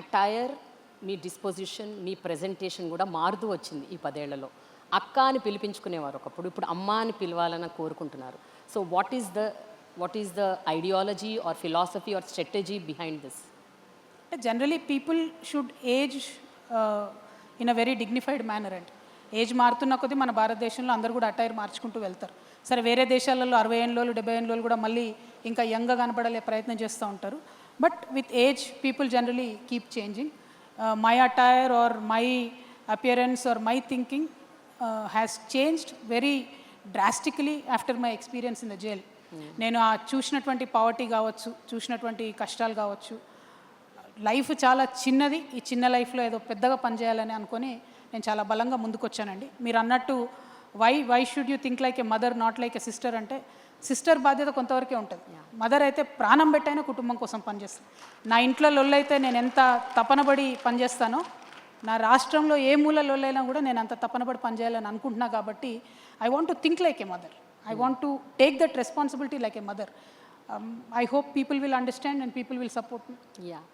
Attire, మీ disposition, మీ presentation కూడా మారుతూ వచ్చింది ఈ 10 ఏళ్లలో. అక్క అని పిలిపించుకునేవారు ఒకప్పుడు, ఇప్పుడు అమ్మ అని పిలవాలని కోరుకుంటున్నారు. So what is the ideology or philosophy or strategy behind this? Generally people should age in a very dignified manner and age మారుతున్న కొద్దీ మన భారతదేశంలో అందరూ కూడా అటైర్ మార్చుకుంటూ వెళ్తారు. సరే, వేరే దేశాలలో 60 ఏళ్ళు 70 ఏళ్ళు కూడా మళ్ళీ ఇంకా యంగ్గా కనపడలే ప్రయత్నం చేస్తూ ఉంటారు. But with age people generally keep changing. My attire or my appearance or my thinking has changed very drastically after my experience in the jail. నేను ఆ చూసినటువంటి పావర్టీ కావచ్చు, చూసినటువంటి కష్టాలు కావచ్చు, లైఫ్ చాలా చిన్నది, ఈ చిన్న లైఫ్లో ఏదో పెద్దగా పనిచేయాలని అనుకొని నేను చాలా బలంగా ముందుకొచ్చానండి. మీరు అన్నట్టు why should you think like a mother not like a sister అంటే, సిస్టర్ బాధ్యత కొంతవరకే ఉంటుంది. మదర్ అయితే ప్రాణం పెట్టైనా కుటుంబం కోసం పనిచేస్తాను. నా ఇంట్లో లొల్లైతే నేను ఎంత తపనబడి పనిచేస్తానో, నా రాష్ట్రంలో ఏ మూల లొల్లైనా కూడా నేను అంత తపనబడి పనిచేయాలని అనుకుంటున్నా. కాబట్టి I want to think like a mother. I want to take that responsibility like a mother. I hope people will understand and people will support me. Yeah.